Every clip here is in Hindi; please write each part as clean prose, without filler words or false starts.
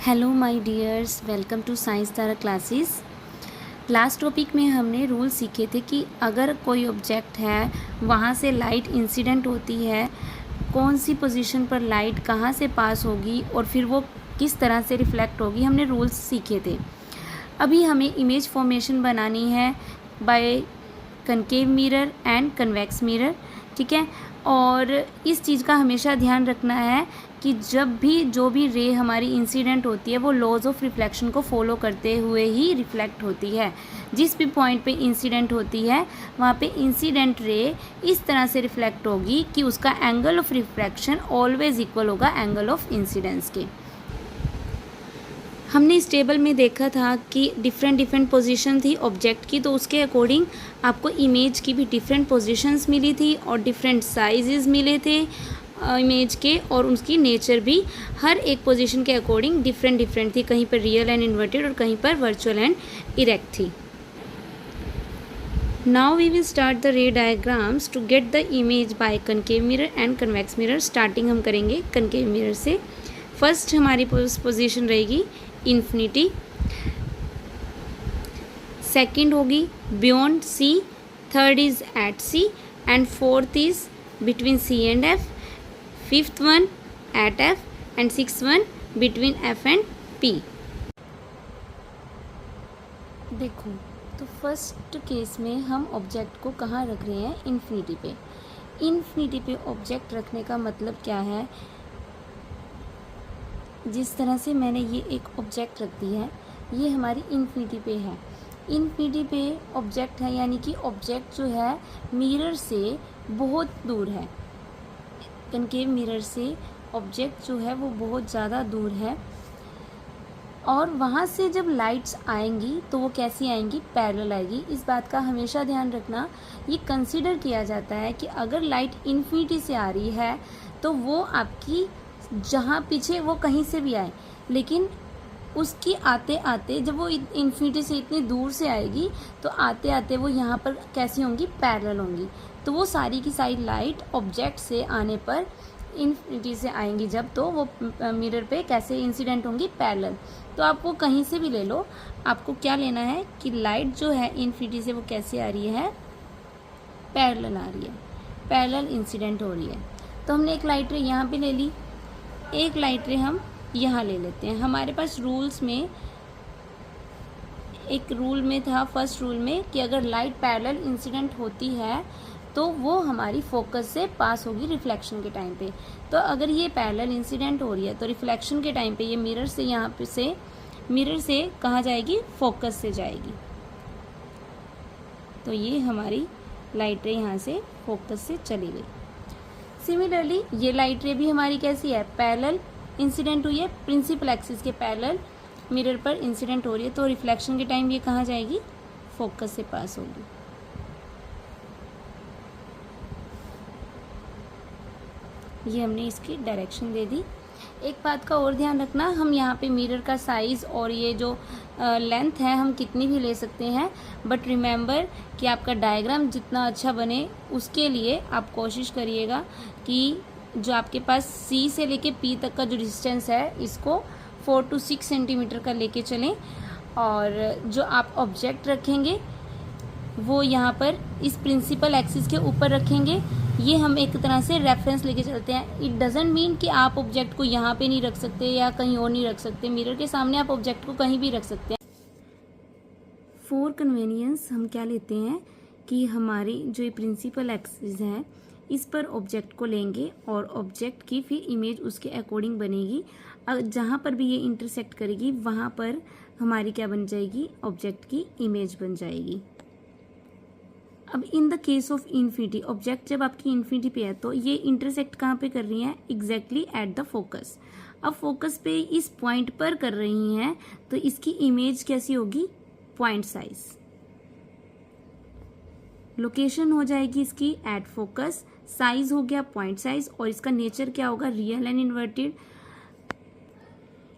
Hello my dears, welcome to science Tara classes. Last topic में हमने रूल सीखे थे कि अगर कोई ऑब्जेक्ट है वहाँ से लाइट इंसिडेंट होती है, कौन सी पोजीशन पर लाइट कहाँ से पास होगी और फिर वो किस तरह से रिफ्लेक्ट होगी, हमने रूल्स सीखे थे। अभी हमें इमेज फॉर्मेशन बनानी है by concave mirror and convex mirror, ठीक है। और इस चीज़ का हमेशा ध्यान रखना है कि जब भी जो भी रे हमारी इंसिडेंट होती है वो लॉज ऑफ रिफ्लेक्शन को फॉलो करते हुए ही रिफ्लेक्ट होती है। जिस भी पॉइंट पे इंसिडेंट होती है वहाँ पे इंसिडेंट रे इस तरह से रिफ्लेक्ट होगी कि उसका angle of reflection always equal होगा एंगल ऑफ इंसिडेंस के। हमने इस टेबल में देखा था कि डिफरेंट पोजीशन थी ऑब्जेक्ट की, तो उसके अकॉर्डिंग आपको इमेज की भी डिफरेंट पोजीशंस मिली थी और डिफरेंट साइजेस मिले थे इमेज के, और उसकी नेचर भी हर एक पोजीशन के अकॉर्डिंग डिफरेंट थी। कहीं पर रियल एंड इन्वर्टेड और कहीं पर वर्चुअल एंड इरेक्ट थी। Now we will start the ray diagrams to get the image by concave mirror and convex mirror. Starting हम करेंगे कनकेव मिरर से। फर्स्ट हमारी पोजीशन रहेगी इन्फिनिटी, सेकंड होगी beyond C, third is at C and fourth is between C and F, fifth one at F and sixth one between F and P. देखो तो फर्स्ट केस में हम ऑब्जेक्ट को कहाँ रख रहे हैं? इन्फिनिटी पे। इन्फिनिटी पे ऑब्जेक्ट रखने का मतलब क्या है? जिस तरह से मैंने ये एक ऑब्जेक्ट रख दी है, ये हमारी इन्फिनिटी पे है। इन्फिनिटी पे ऑब्जेक्ट है, यानी कि ऑब्जेक्ट जो है मिरर से बहुत दूर है। कनकेव मिरर से ऑब्जेक्ट जो है वो बहुत ज़्यादा दूर है, और वहाँ से जब लाइट्स आएंगी तो वो कैसी आएंगी? पैरेलल आएगी। इस बात का हमेशा ध्यान रखना। ये कंसीडर किया जाता है कि अगर लाइट इन्फिनिटी से आ रही है तो वो आपकी जहाँ पीछे वो कहीं से भी आए, लेकिन उसकी आते आते जब वो इन्फिनिटी से इतनी दूर से आएगी तो आते आते वो यहाँ पर कैसी होंगी? पैरेलल होंगी। तो वो सारी की सारी लाइट ऑब्जेक्ट से आने पर इन्फिनिटी से आएंगी जब, तो वो मिरर पे कैसे इंसिडेंट होंगी? पैरेलल। तो आप वो कहीं से भी ले लो, आपको क्या लेना है कि लाइट जो है इन्फिनिटी से वो कैसे आ रही है? पैरेलल आ रही है, पैरेलल इंसिडेंट हो रही है। तो हमने एक लाइट रे यहाँ पे ले ली, एक लाइट रे हम यहाँ ले लेते हैं। हमारे पास रूल्स में एक रूल में था, फर्स्ट रूल में, कि अगर लाइट पैरेलल इंसिडेंट होती है तो वो हमारी फोकस से पास होगी रिफ्लेक्शन के टाइम पे। तो अगर ये पैरेलल इंसिडेंट हो रही है तो रिफ्लेक्शन के टाइम पे ये मिरर से यहाँ पे से मिरर से कहाँ जाएगी? फोकस से जाएगी। तो ये हमारी लाइट रे यहाँ से फोकस से चली गई। सिमिलरली ये लाइट रे भी हमारी कैसी है? पैरेलल इंसिडेंट हुई है, प्रिंसिपल एक्सिस के पैरेलल मिरर पर इंसिडेंट हो रही है, तो रिफ्लेक्शन के टाइम ये कहाँ जाएगी? फोकस से पास होगी। ये हमने इसकी डायरेक्शन दे दी। एक बात का और ध्यान रखना, हम यहाँ पे मिरर का साइज़ और ये जो लेंथ है हम कितनी भी ले सकते हैं, बट रिमेंबर कि आपका डायग्राम जितना अच्छा बने उसके लिए आप कोशिश करिएगा कि जो आपके पास सी से लेके पी तक का जो डिस्टेंस है इसको 4 to 6 सेंटीमीटर का लेके चलें, और जो आप ऑब्जेक्ट रखेंगे वो यहाँ पर इस प्रिंसिपल एक्सिस के ऊपर रखेंगे। ये हम एक तरह से रेफरेंस लेके चलते हैं। इट डजेंट मीन कि आप ऑब्जेक्ट को यहाँ पे नहीं रख सकते या कहीं और नहीं रख सकते। मिरर के सामने आप ऑब्जेक्ट को कहीं भी रख सकते हैं। फॉर कन्वीनियंस हम क्या लेते हैं कि हमारी जो ये प्रिंसिपल एक्सिस है इस पर ऑब्जेक्ट को लेंगे और ऑब्जेक्ट की फिर इमेज उसके अकॉर्डिंग बनेगी। जहाँ पर भी ये इंटरसेक्ट करेगी वहाँ पर हमारी क्या बन जाएगी? ऑब्जेक्ट की इमेज बन जाएगी। अब in the case of infinity, object जब आपकी इन्फिनिटी पे है तो ये इंटरसेक्ट कहाँ पे कर रही हैं? Exactly at the focus. अब फोकस पे इस पॉइंट पर कर रही हैं तो इसकी इमेज कैसी होगी? Point size. लोकेशन हो जाएगी इसकी एट फोकस, साइज हो गया पॉइंट साइज, और इसका नेचर क्या होगा? Real and inverted.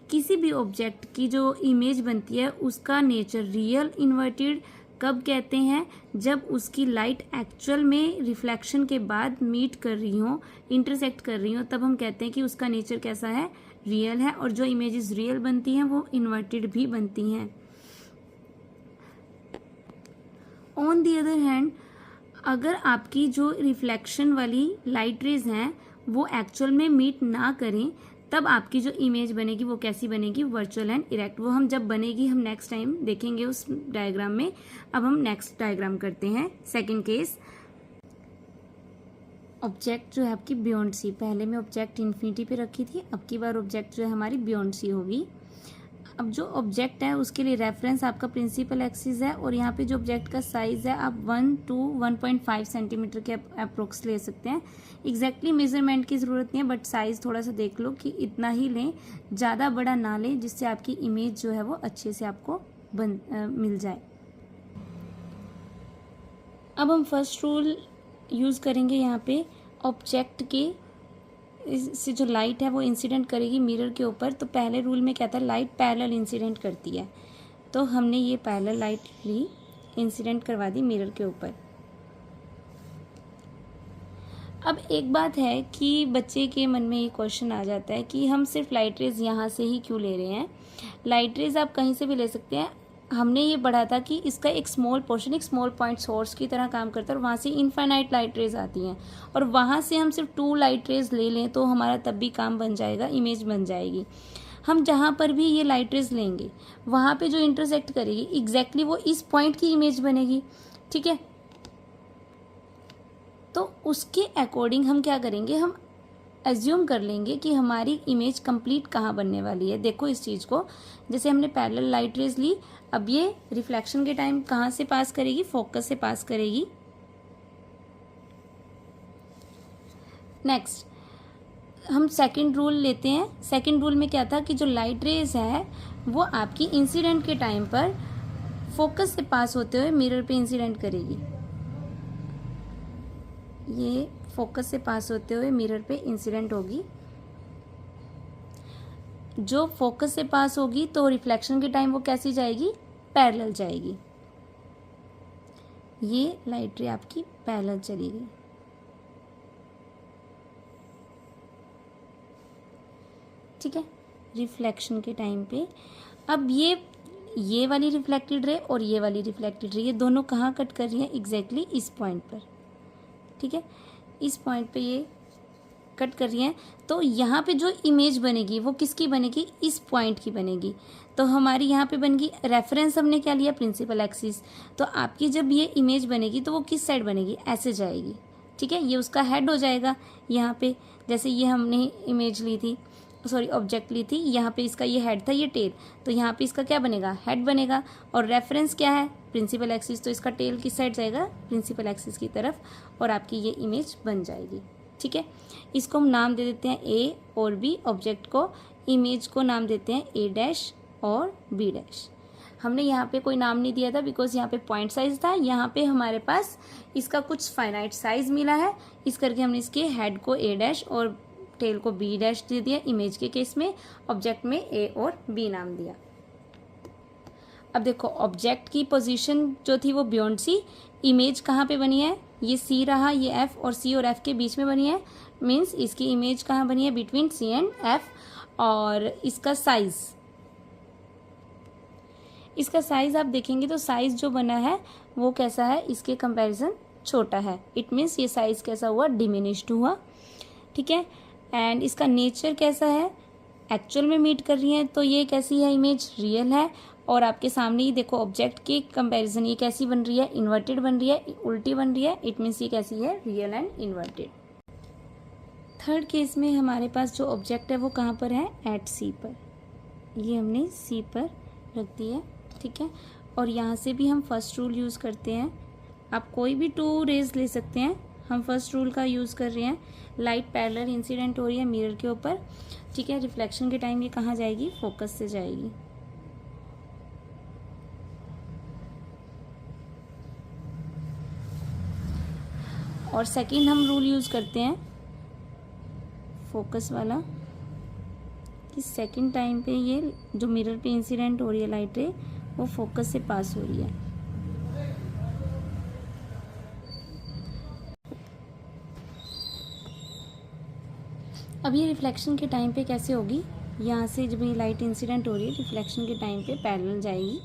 किसी भी ऑब्जेक्ट की जो इमेज बनती है उसका नेचर रियल इन्वर्टेड कब कहते हैं? जब उसकी लाइट एक्चुअल में रिफ्लेक्शन के बाद मीट कर रही हो, इंटरसेक्ट कर रही हो, तब हम कहते हैं कि उसका नेचर कैसा है? रियल है, और जो इमेजेस रियल बनती हैं वो इन्वर्टेड भी बनती हैं। ऑन द अदर हैंड, अगर आपकी जो रिफ्लेक्शन वाली लाइट रेज हैं वो एक्चुअल में मीट ना करें, तब आपकी जो इमेज बनेगी वो कैसी बनेगी, वर्चुअल एंड इरेक्ट। वो हम जब बनेगी हम नेक्स्ट टाइम देखेंगे उस डायग्राम में। अब हम नेक्स्ट डायग्राम करते हैं। सेकंड केस, ऑब्जेक्ट जो है आपकी बियॉन्ड सी। पहले मैं ऑब्जेक्ट इन्फिनिटी पे रखी थी, अब की बार ऑब्जेक्ट जो है हमारी बियॉन्ड सी होगी। अब जो ऑब्जेक्ट है उसके लिए रेफरेंस आपका प्रिंसिपल एक्सिस है, और यहाँ पे जो ऑब्जेक्ट का साइज है आप 1 to 1.5 सेंटीमीटर के अप्रोक्स ले सकते हैं। एग्जैक्टली मेजरमेंट की ज़रूरत नहीं है, बट साइज थोड़ा सा देख लो कि इतना ही लें, ज़्यादा बड़ा ना लें, जिससे आपकी इमेज जो है वो अच्छे से आपको मिल जाए। अब हम फर्स्ट रूल यूज़ करेंगे यहाँ पे। ऑब्जेक्ट के इससे जो लाइट है वो इंसिडेंट करेगी मिरर के ऊपर, तो पहले रूल में क्या था, लाइट पैरेलल इंसिडेंट करती है। तो हमने ये पैरेलल लाइट ली, इंसिडेंट करवा दी मिरर के ऊपर। अब एक बात है कि बच्चे के मन में ये क्वेश्चन आ जाता है कि हम सिर्फ लाइट रेज यहाँ से ही क्यों ले रहे हैं। लाइट रेज आप कहीं से भी ले सकते हैं। हमने ये पढ़ा था कि इसका एक स्मॉल पोर्शन, एक स्मॉल पॉइंट सोर्स की तरह काम करता है, और वहाँ से इनफाइनाइट लाइट रेज आती हैं, और वहाँ से हम सिर्फ 2 लाइट रेज ले लें तो हमारा तब भी काम बन जाएगा, इमेज बन जाएगी। हम जहाँ पर भी ये लाइट रेज लेंगे वहाँ पे जो इंटरसेक्ट करेगी एग्जैक्टली वो इस पॉइंट की इमेज बनेगी, ठीक है। तो उसके अकॉर्डिंग हम क्या करेंगे, हम एज्यूम कर लेंगे कि हमारी इमेज कंप्लीट कहाँ बनने वाली है। देखो इस चीज़ को, जैसे हमने पैरेलल लाइट रेज ली, अब ये रिफ्लेक्शन के टाइम कहाँ से पास करेगी, फोकस से पास करेगी। नेक्स्ट हम सेकंड रूल लेते हैं। सेकंड रूल में क्या था कि जो लाइट रेज है वो आपकी इंसिडेंट के टाइम पर फोकस से पास होते हुए मिरर पे इंसिडेंट करेगी। ये फोकस से पास होते हुए मिरर पे इंसिडेंट होगी। जो फोकस से पास होगी तो रिफ्लेक्शन के टाइम वो कैसी जाएगी, पैरेलल जाएगी। ये लाइट रे आपकी पैरेलल चली गई, ठीक है, रिफ्लेक्शन के टाइम पे। अब ये वाली रिफ्लेक्टेड रे और ये वाली रिफ्लेक्टेड रे, ये दोनों कहाँ कट कर रही हैं, एग्जैक्टली इस पॉइंट पर, ठीक है, इस पॉइंट पे ये कट कर रही हैं। तो यहाँ पे जो इमेज बनेगी वो किसकी बनेगी, इस पॉइंट की बनेगी। तो हमारी यहाँ पे बनेगी, रेफरेंस हमने क्या लिया, प्रिंसिपल एक्सिस। तो आपकी जब ये इमेज बनेगी तो वो किस साइड बनेगी, ऐसे जाएगी, ठीक है। ये उसका हेड हो जाएगा यहाँ पे, जैसे ये हमने इमेज ली थी, सॉरी ऑब्जेक्ट ली थी, यहाँ पे इसका ये हेड था, ये टेल, तो यहाँ पे इसका क्या बनेगा, हेड बनेगा। और रेफरेंस क्या है, प्रिंसिपल एक्सिस, तो इसका टेल किस साइड जाएगा, प्रिंसिपल एक्सिस की तरफ, और आपकी ये इमेज बन जाएगी, ठीक है। इसको हम नाम दे देते हैं ए और बी, ऑब्जेक्ट को, इमेज को नाम देते हैं ए डैश और बी डैश। हमने यहाँ पे कोई नाम नहीं दिया था बिकॉज यहाँ पे पॉइंट साइज था, यहाँ पे हमारे पास इसका कुछ फाइनाइट साइज मिला है, इस करके हमने इसके हेड को ए डैश और टेल को बी डैश दे दिया। इमेज के केस में ऑब्जेक्ट में ए और बी नाम दिया। अब देखो ऑब्जेक्ट की पोजीशन जो थी वो बियॉन्ड सी, इमेज कहाँ पे बनी है, ये सी रहा, ये एफ, और सी और एफ के बीच में बनी है, मीन्स इसकी इमेज कहाँ बनी है, बिटवीन सी एंड एफ। और इसका साइज आप देखेंगे तो साइज जो बना है वो कैसा है, इसके कंपैरिजन छोटा है। इट मीन्स ये साइज कैसा हुआ, डिमिनिश्ड हुआ, ठीक है। एंड इसका नेचर कैसा है, एक्चुअल में मीट कर रही है तो ये कैसी है, इमेज रियल है। और आपके सामने ही देखो ऑब्जेक्ट के कंपैरिजन ये कैसी बन रही है, इन्वर्टेड बन रही है, उल्टी बन रही है। इट मीन्स ये कैसी है, real and inverted. Third case में हमारे पास जो ऑब्जेक्ट है वो कहाँ पर है, एट सी पर, ये हमने सी पर रख दी है, ठीक है। और यहाँ से भी हम फर्स्ट रूल यूज़ करते हैं। आप कोई भी 2 रेज ले सकते हैं, हम फर्स्ट रूल का यूज़ कर रहे हैं। लाइट पैरेलल इंसिडेंट हो रही है मिरर के ऊपर, ठीक है। रिफ्लेक्शन के टाइम ये कहाँ जाएगी, फोकस से जाएगी। और सेकंड हम रूल यूज़ करते हैं फोकस वाला, कि सेकंड टाइम पे ये जो मिरर पे इंसिडेंट हो रही है लाइट रे वो फोकस से पास हो रही है। अब ये रिफ्लेक्शन के टाइम पे कैसे होगी, यहाँ से जब ये लाइट इंसिडेंट हो रही है रिफ्लेक्शन के टाइम पे पैरेलल जाएगी।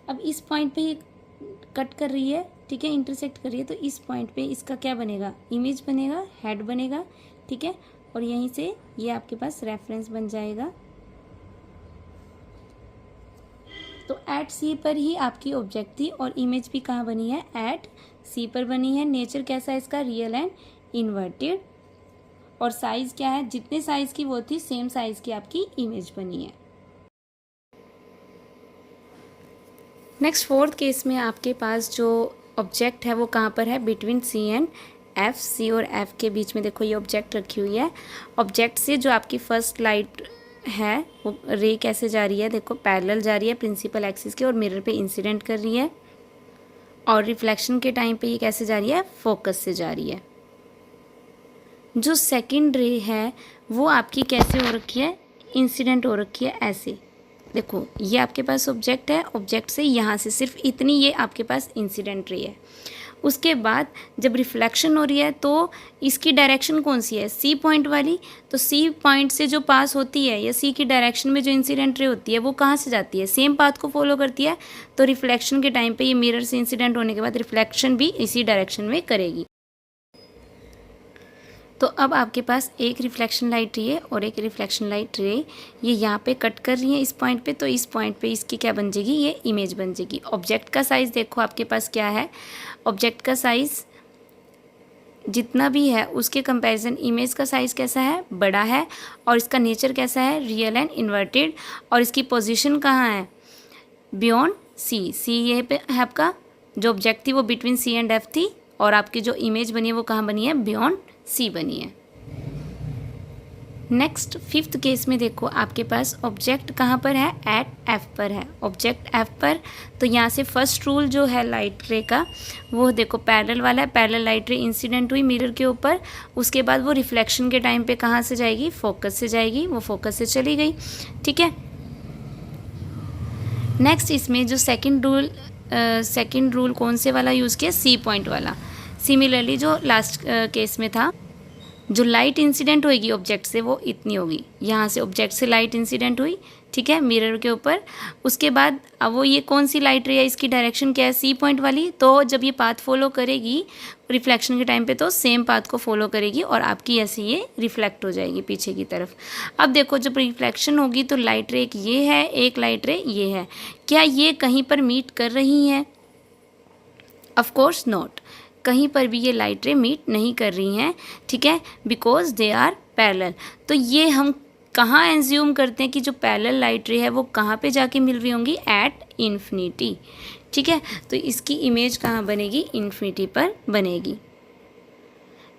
अब इस पॉइंट पे ये कट कर रही है, ठीक है, इंटरसेक्ट कर रही है, तो इस पॉइंट पे इसका क्या बनेगा, इमेज बनेगा, हेड बनेगा, ठीक है। और यहीं से ये आपके पास रेफरेंस बन जाएगा। तो एट सी पर ही आपकी ऑब्जेक्ट थी और इमेज भी कहाँ बनी है, एट सी पर बनी है। नेचर कैसा है इसका, रियल एंड इन्वर्टेड। और साइज क्या है, जितने साइज की वो थी सेम साइज की आपकी इमेज बनी है। नेक्स्ट फोर्थ केस में आपके पास जो ऑब्जेक्ट है वो कहाँ पर है, बिटवीन सी एंड एफ। सी और एफ के बीच में देखो ये ऑब्जेक्ट रखी हुई है। ऑब्जेक्ट से जो आपकी फर्स्ट लाइट है वो रे कैसे जा रही है, देखो पैरेलल जा रही है प्रिंसिपल एक्सिस के और मिरर पे इंसिडेंट कर रही है। और रिफ्लेक्शन के टाइम पे ये कैसे जा रही है, फोकस से जा रही है। जो सेकंड रे है वो आपकी कैसे हो रखी है, इंसिडेंट हो रखी है ऐसे। देखो ये आपके पास ऑब्जेक्ट है, ऑब्जेक्ट से यहाँ से सिर्फ इतनी ये आपके पास इंसिडेंट रे है। उसके बाद जब रिफ्लेक्शन हो रही है तो इसकी डायरेक्शन कौन सी है, सी पॉइंट वाली। तो सी पॉइंट से जो पास होती है या सी की डायरेक्शन में जो इंसिडेंट रे होती है वो कहाँ से जाती है, सेम पाथ को फॉलो करती है। तो रिफ्लेक्शन के टाइम पे ये मिरर से इंसिडेंट होने के बाद रिफ्लेक्शन भी इसी डायरेक्शन में करेगी। तो अब आपके पास एक रिफ्लेक्शन लाइट रे और एक रिफ्लेक्शन लाइट रे ये यहाँ पे कट कर रही है इस पॉइंट पे। तो इस पॉइंट पे इसकी क्या बन जाएगी, ये इमेज बन जाएगी। ऑब्जेक्ट का साइज़ देखो आपके पास क्या है, ऑब्जेक्ट का साइज़ जितना भी है उसके कंपैरिजन इमेज का साइज़ कैसा है, बड़ा है। और इसका नेचर कैसा है, रियल एंड इन्वर्टेड। और इसकी पोजीशन कहाँ है, बियॉन्ड सी। सी ये पे है आपका, जो ऑब्जेक्ट थी वो बिटवीन सी एंड एफ थी और आपकी जो इमेज बनी है वो कहाँ बनी है, बियॉन्ड सी बनी है। नेक्स्ट फिफ्थ केस में देखो आपके पास ऑब्जेक्ट कहाँ पर है, एट एफ पर है। ऑब्जेक्ट एफ पर, तो यहाँ से फर्स्ट रूल जो है लाइट रे का वो देखो पैरेलल वाला है। पैरेलल लाइट रे इंसिडेंट हुई मिरर के ऊपर, उसके बाद वो रिफ्लेक्शन के टाइम पे कहाँ से जाएगी, फोकस से जाएगी। वो फोकस से चली गई, ठीक है। नेक्स्ट इसमें जो सेकंड रूल कौन से वाला यूज़ किया, सी पॉइंट वाला। सिमिलरली जो लास्ट केस में था, जो लाइट इंसिडेंट होगी ऑब्जेक्ट से वो इतनी होगी। यहाँ से ऑब्जेक्ट से लाइट इंसिडेंट हुई, ठीक है, मिरर के ऊपर। उसके बाद अब वो ये कौन सी लाइट रे है, इसकी डायरेक्शन क्या है, सी पॉइंट वाली। तो जब ये पाथ फॉलो करेगी रिफ्लेक्शन के टाइम पे तो सेम पाथ को फॉलो करेगी और आपकी ऐसे ये रिफ्लेक्ट हो जाएगी पीछे की तरफ। अब देखो जब रिफ्लेक्शन होगी तो लाइट रे एक ये है, एक लाइट रे ये है। क्या ये कहीं पर मीट कर रही हैं, ऑफ कोर्स नॉट। कहीं पर भी ये लाइट रे मीट नहीं कर रही हैं, ठीक है, बिकॉज दे आर पैरेलल। तो ये हम कहाँ एज्यूम करते हैं कि जो पैरेलल लाइट रे है वो कहाँ पे जाके मिल रही होंगी, एट इन्फिनिटी, ठीक है। तो इसकी इमेज कहाँ बनेगी, इन्फिनिटी पर बनेगी।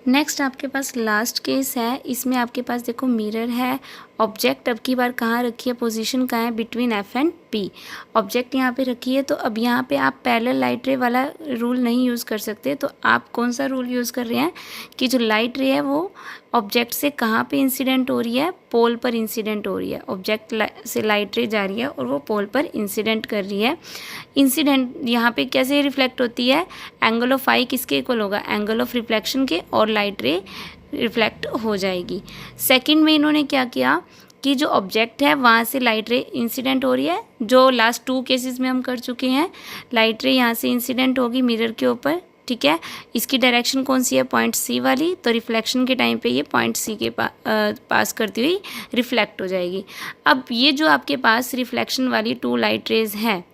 नेक्स्ट आपके पास लास्ट केस है, इसमें आपके पास देखो मिरर है, ऑब्जेक्ट अब की बार कहाँ रखी है, पोजीशन कहाँ है, between F and P. Object यहाँ पे रखी है, तो अब यहाँ पे आप पैरेलल लाइट रे वाला रूल नहीं यूज़ कर सकते। तो आप कौन सा रूल यूज़ कर रहे हैं कि जो लाइट रे है वो ऑब्जेक्ट से कहाँ पे इंसिडेंट हो रही है, पोल पर इंसिडेंट हो रही है। ऑब्जेक्ट से लाइट रे जा रही है और वो पोल पर इंसिडेंट कर रही है। इंसिडेंट यहाँ पे कैसे रिफ्लेक्ट होती है, एंगल ऑफ आई किसके इक्वल होगा, एंगल ऑफ रिफ्लेक्शन के, और लाइट रे रिफ्लेक्ट हो जाएगी। सेकंड में इन्होंने क्या किया कि जो ऑब्जेक्ट है वहाँ से लाइट रे इंसिडेंट हो रही है, जो लास्ट 2 केसेस में हम कर चुके हैं। लाइट रे यहाँ से इंसिडेंट होगी मिरर के ऊपर, ठीक है। इसकी डायरेक्शन कौन सी है, पॉइंट सी वाली। तो रिफ्लेक्शन के टाइम पे ये पॉइंट सी के पास करती हुई रिफ्लेक्ट हो जाएगी। अब ये जो आपके पास रिफ्लेक्शन वाली 2 लाइट रेज हैं,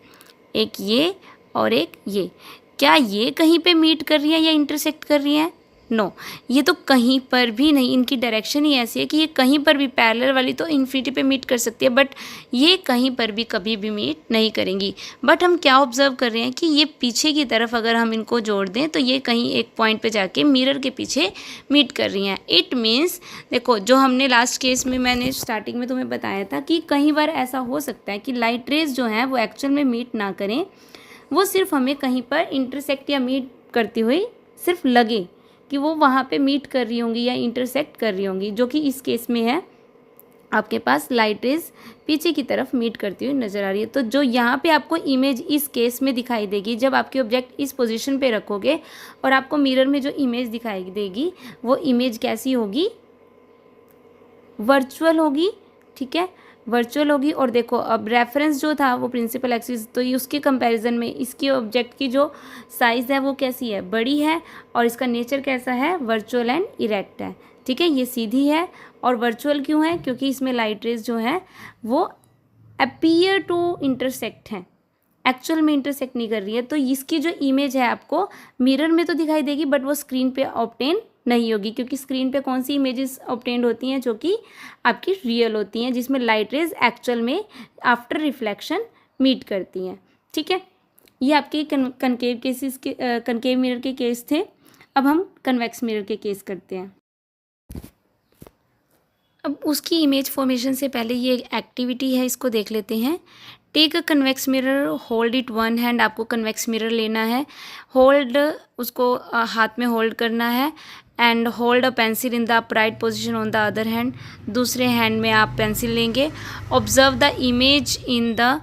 एक ये और एक ये, क्या ये कहीं पे मीट कर रही है या इंटरसेक्ट कर रही है, नो, ये तो कहीं पर भी नहीं। इनकी डायरेक्शन ही ऐसी है कि ये कहीं पर भी, पैरेलल वाली तो इन्फिनिटी पे मीट कर सकती है बट ये कहीं पर भी कभी भी मीट नहीं करेंगी। बट हम क्या ऑब्जर्व कर रहे हैं कि ये पीछे की तरफ अगर हम इनको जोड़ दें तो ये कहीं एक पॉइंट पे जाके मिरर के पीछे मीट कर रही हैं। इट मीन्स देखो जो हमने लास्ट केस में मैंने स्टार्टिंग में तुम्हें बताया था कि कई बार ऐसा हो सकता है कि लाइट रेज जो हैं वो एक्चुअल में मीट ना करें, वो सिर्फ हमें कहीं पर इंटरसेक्ट या मीट करती हुई सिर्फ लगे कि वो वहाँ पे मीट कर रही होंगी या इंटरसेक्ट कर रही होंगी, जो कि इस केस में है। आपके पास लाइट रेज पीछे की तरफ मीट करती हुई नज़र आ रही है। तो जो यहाँ पे आपको इमेज इस केस में दिखाई देगी, जब आपके ऑब्जेक्ट इस पोजीशन पे रखोगे और आपको मिरर में जो इमेज दिखाई देगी वो इमेज कैसी होगी, वर्चुअल होगी। ठीक है, वर्चुअल होगी। और देखो अब रेफरेंस जो था वो प्रिंसिपल एक्सिस, तो ये उसके कंपैरिजन में इसके ऑब्जेक्ट की जो साइज़ है वो कैसी है, बड़ी है। और इसका नेचर कैसा है, वर्चुअल एंड इरेक्ट है। ठीक है, ये सीधी है। और वर्चुअल क्यों है, क्योंकि इसमें लाइट रेज जो है वो अपीयर टू इंटरसेक्ट हैं, एक्चुअल में इंटरसेक्ट नहीं कर रही है। तो इसकी जो इमेज है आपको मिरर में तो दिखाई देगी, बट वो स्क्रीन पे ऑब्टेन नहीं होगी, क्योंकि स्क्रीन पे कौन सी इमेजेस ऑब्टेन्ड होती हैं, जो कि आपकी रियल होती हैं, जिसमें लाइट रेज एक्चुअल में आफ्टर रिफ्लेक्शन मीट करती हैं। ठीक है, ये आपके कनकेव केसेस के कनकेव मिरर के केस थे। अब हम कन्वेक्स मिरर के केस करते हैं। अब उसकी इमेज फॉर्मेशन से पहले ये एक्टिविटी है, इसको देख लेते हैं। Take a convex mirror, hold it one hand. आपको कन्वेक्स मिरर लेना है, होल्ड उसको हाथ में होल्ड करना है। And hold a pencil in the upright position on the other hand. दूसरे हैंड में आप पेंसिल लेंगे। Observe the image in the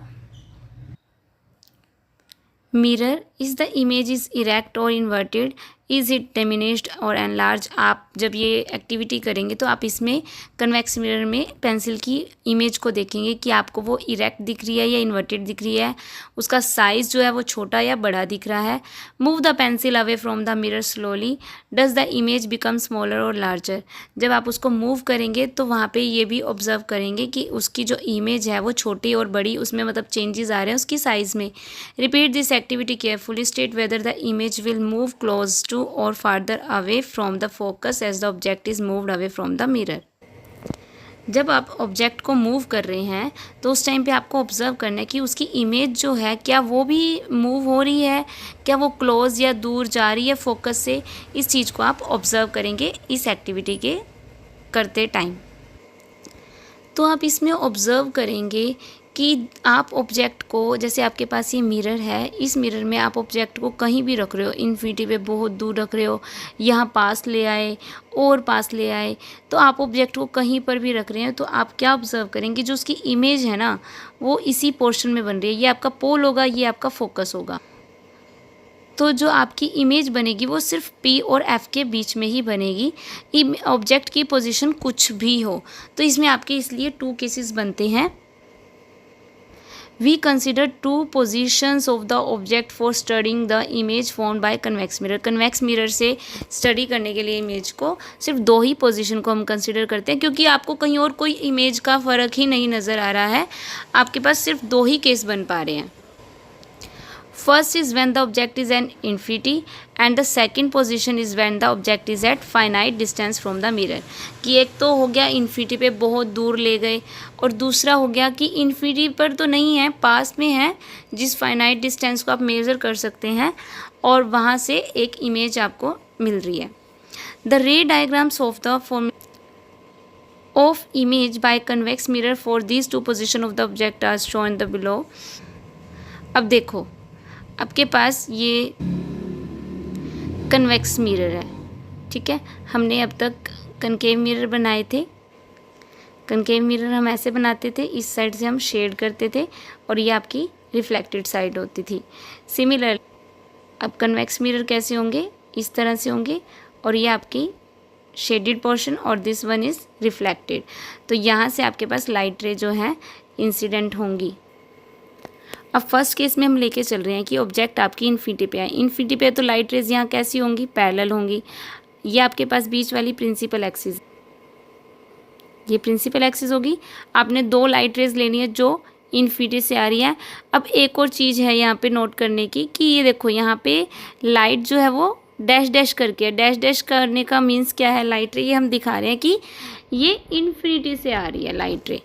mirror. Is the image is erect और इन्वर्टेड, इज इट डिमिनिश्ड और एनलार्ज। आप जब ये एक्टिविटी करेंगे तो आप इसमें कन्वेक्स मिरर में पेंसिल की इमेज को देखेंगे कि आपको वो इरेक्ट दिख रही है या इन्वर्टेड दिख रही है, उसका साइज़ जो है वो छोटा या बड़ा दिख रहा है। Move the pencil away from the mirror slowly, does the image become smaller और लार्जर। जब आप उसको मूव करेंगे तो वहाँ पे ये भी ऑब्जर्व करेंगे कि उसकी जो इमेज है वो छोटी और बड़ी, उसमें मतलब चेंजेस आ रहे हैं उसकी साइज़ में। Repeat this activity carefully, state whether the image will move close to or farther away from the focus as the object is moved away from the mirror। जब आप ऑब्जेक्ट को मूव कर रहे हैं तो उस टाइम पे आपको ऑब्जर्व करना है कि उसकी इमेज जो है क्या वो भी मूव हो रही है, क्या वो क्लोज या दूर जा रही है फोकस से। इस चीज़ को आप ऑब्जर्व करेंगे इस एक्टिविटी के करते टाइम। तो आप इसमें ऑब्जर्व करेंगे कि आप ऑब्जेक्ट को, जैसे आपके पास ये मिरर है, इस मिरर में आप ऑब्जेक्ट को कहीं भी रख रहे हो, इन्फिनिटी पे बहुत दूर रख रहे हो, यहाँ पास ले आए और पास ले आए, तो आप ऑब्जेक्ट को कहीं पर भी रख रहे हैं तो आप क्या ऑब्जर्व करेंगे, जो उसकी इमेज है ना वो इसी पोर्शन में बन रही है। ये आपका पोल होगा, ये आपका फोकस होगा। तो जो आपकी इमेज बनेगी वो सिर्फ P और F के बीच में ही बनेगी, ऑब्जेक्ट की पोजीशन कुछ भी हो। तो इसमें आपके इसलिए 2 केसेस बनते हैं। We consider 2 positions of the object for studying the image formed by convex mirror। Convex mirror से स्टडी करने के लिए इमेज को सिर्फ 2 ही पोजीशन को हम कंसिडर करते हैं, क्योंकि आपको कहीं और कोई इमेज का फ़र्क ही नहीं नज़र आ रहा है, आपके पास सिर्फ 2 ही केस बन पा रहे हैं। First is when the object is an infinity and the second position is when the object is at finite distance from the mirror. कि एक तो हो गया इन्फिनिटी पे बहुत दूर ले गए, और दूसरा हो गया कि इन्फिनिटी पर तो नहीं है, पास में है, जिस फाइनाइट डिस्टेंस को आप मेज़र कर सकते हैं, और वहाँ से एक इमेज आपको मिल रही है। The ray diagrams of the form of image by convex mirror for these 2 position of the object are shown the below. अब देखो आपके पास ये कन्वेक्स मिरर है, ठीक है। हमने अब तक कनकेव मिरर बनाए थे। कनकेव मिरर हम ऐसे बनाते थे, इस साइड से हम शेड करते थे और ये आपकी रिफ्लेक्टेड साइड होती थी। सिमिलर अब कन्वेक्स मिरर कैसे होंगे, इस तरह से होंगे, और ये आपकी शेडेड पोर्शन और दिस वन इज़ रिफ्लेक्टेड। तो यहाँ से आपके पास लाइट रे जो है इंसिडेंट होंगी। अब फर्स्ट केस में हम लेके चल रहे हैं कि ऑब्जेक्ट आपकी इन्फिनिटी पे है। इन्फिनिटी पे तो लाइट रेज यहाँ कैसी होंगी, पैरेलल होंगी। ये आपके पास बीच वाली प्रिंसिपल एक्सिस, ये प्रिंसिपल एक्सिस होगी। आपने 2 लाइट रेज लेनी है जो इन्फिनिटी से आ रही है। अब एक और चीज़ है यहाँ पे नोट करने की कि ये देखो यहाँ पे लाइट जो है वो डैश डैश करके है। डैश डैश करने का मीन्स क्या है, लाइट रे ये हम दिखा रहे हैं कि ये इन्फिनिटी से आ रही है लाइट रे,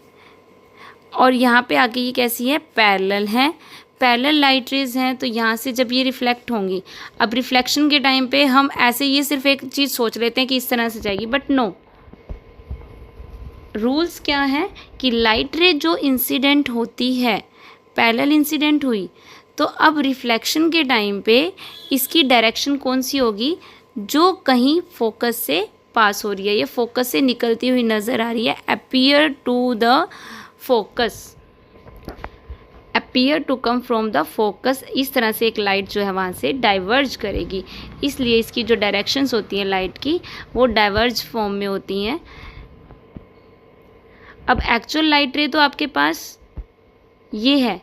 और यहाँ पे आगे ये कैसी है, पैरेलल है, पैरेलल लाइट रेज हैं। तो यहाँ से जब ये रिफ्लेक्ट होंगी, अब रिफ्लेक्शन के टाइम पे हम ऐसे ये सिर्फ एक चीज़ सोच लेते हैं कि इस तरह से जाएगी, बट नो, रूल्स क्या है कि लाइट रे जो इंसिडेंट होती है, पैरेलल इंसिडेंट हुई, तो अब रिफ्लेक्शन के टाइम पे इसकी डायरेक्शन कौन सी होगी, जो कहीं फोकस से पास हो रही है, ये फोकस से निकलती हुई नज़र आ रही है। Appear to the focus, appear to come from the focus, इस तरह से एक लाइट जो है वहाँ से डाइवर्ज करेगी। इसलिए इसकी जो डायरेक्शंस होती हैं लाइट की वो डाइवर्ज फॉर्म में होती हैं। अब एक्चुअल लाइट रे तो आपके पास ये है,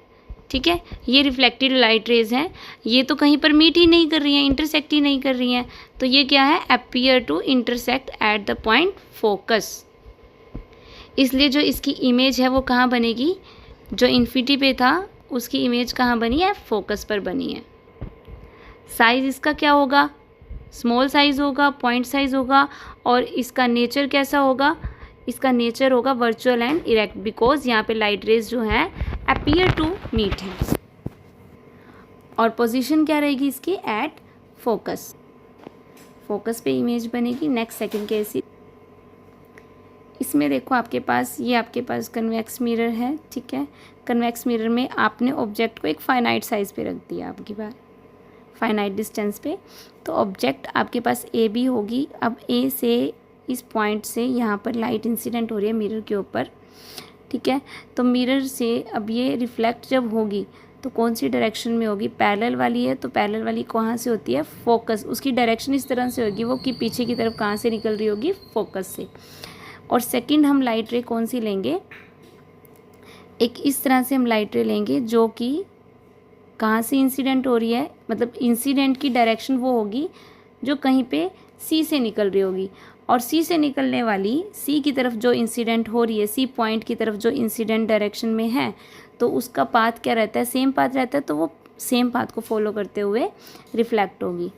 ठीक है, ये रिफ्लेक्टेड लाइट रेज हैं, ये तो कहीं पर मीट ही नहीं कर रही हैं, इंटरसेक्ट ही नहीं कर रही हैं, तो ये क्या है, appear to intersect at the point focus. इसलिए जो इसकी इमेज है वो कहाँ बनेगी, जो इन्फिनिटी पे था उसकी इमेज कहाँ बनी है, फोकस पर बनी है। साइज़ इसका क्या होगा, स्मॉल साइज़ होगा, पॉइंट साइज़ होगा, और इसका नेचर कैसा होगा, इसका नेचर होगा वर्चुअल एंड इरेक्ट, बिकॉज यहाँ पे लाइट रेज जो है अपीयर टू मीट है। और पोजीशन क्या रहेगी इसकी, एट फोकस, फोकस पे इमेज बनेगी। नेक्स्ट सेकंड केस, इसमें देखो आपके पास ये आपके पास कन्वेक्स मिरर है, ठीक है। कन्वेक्स मिरर में आपने ऑब्जेक्ट को एक फाइनाइट साइज़ पे रख दिया, आपकी बार फाइनाइट डिस्टेंस पे, तो ऑब्जेक्ट आपके पास ए बी होगी। अब ए से इस पॉइंट से यहाँ पर लाइट इंसिडेंट हो रही है मिरर के ऊपर, ठीक है। तो मिरर से अब ये रिफ्लेक्ट जब होगी तो कौन सी डायरेक्शन में होगी, पैरेलल वाली है, तो पैरेलल वाली कहाँ से होती है, फोकस, उसकी डायरेक्शन इस तरह से होगी वो कि पीछे की तरफ कहाँ से निकल रही होगी, फोकस से। और सेकंड हम लाइट रे कौन सी लेंगे, एक इस तरह से हम लाइट रे लेंगे जो कि कहाँ से इंसिडेंट हो रही है, मतलब इंसिडेंट की डायरेक्शन वो होगी जो कहीं पे सी से निकल रही होगी, और सी से निकलने वाली सी की तरफ जो इंसिडेंट हो रही है, सी पॉइंट की तरफ जो इंसिडेंट डायरेक्शन में है, तो उसका पाथ क्या रहता है, सेम पाथ रहता है, तो वो सेम पाथ को फॉलो करते हुए रिफ्लेक्ट होगी।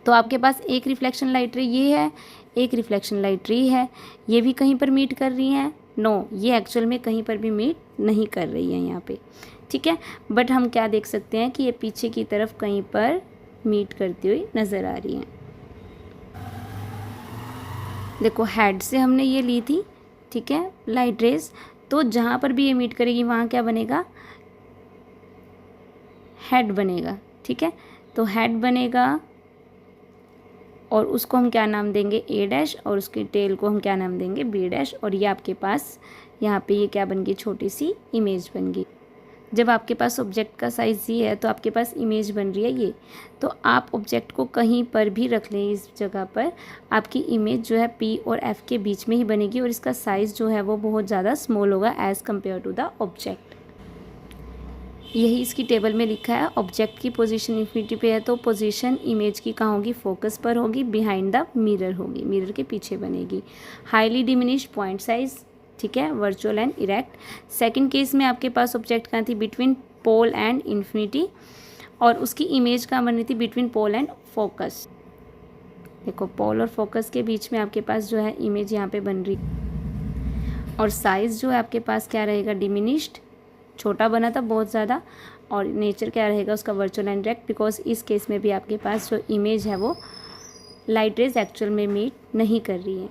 तो आपके पास एक रिफ्लेक्शन लाइट रे ये है, एक रिफ्लेक्शन लाइट रे है, ये भी कहीं पर मीट कर रही हैं, नो, ये एक्चुअल में कहीं पर भी मीट नहीं कर रही है यहाँ पे, ठीक है। बट हम क्या देख सकते हैं कि ये पीछे की तरफ कहीं पर मीट करती हुई नज़र आ रही हैं। देखो हेड से हमने ये ली थी, ठीक है, लाइट रेज, तो जहाँ पर भी ये मीट करेगी वहाँ क्या बनेगा, हेड बनेगा, ठीक है। तो हेड बनेगा और उसको हम क्या नाम देंगे, ए डैश, और उसकी टेल को हम क्या नाम देंगे, बी डैश, और ये आपके पास यहाँ पे ये क्या बन गई, छोटी सी इमेज बन गई। जब आपके पास ऑब्जेक्ट का साइज़ ये है तो आपके पास इमेज बन रही है ये, तो आप ऑब्जेक्ट को कहीं पर भी रख लें इस जगह पर, आपकी इमेज जो है पी और एफ के बीच में ही बनेगी, और इसका साइज़ जो है वो बहुत ज़्यादा स्मॉल होगा as compare to the object. यही इसकी टेबल में लिखा है, ऑब्जेक्ट की पोजीशन इन्फिनिटी पे है तो पोजीशन इमेज की कहाँ होगी, फोकस पर होगी, बिहाइंड द मिरर होगी, मिरर के पीछे बनेगी। हाईली डिमिनिश्ड पॉइंट साइज, ठीक है, virtual and erect. Second case में आपके पास ऑब्जेक्ट कहाँ थी, बिटवीन पोल एंड इन्फिनिटी, और उसकी इमेज कहाँ बन रही थी, बिटवीन पोल एंड फोकस। देखो पोल और फोकस के बीच में आपके पास जो है इमेज यहाँ पे बन रही, और साइज़ जो है आपके पास क्या रहेगा, डिमिनिश्ड, छोटा बना था बहुत ज़्यादा, और नेचर क्या रहेगा उसका, वर्चुअल एंड डायरेक्ट, बिकॉज इस केस में भी आपके पास जो इमेज है वो लाइट रेज एक्चुअल में मीट नहीं कर रही है।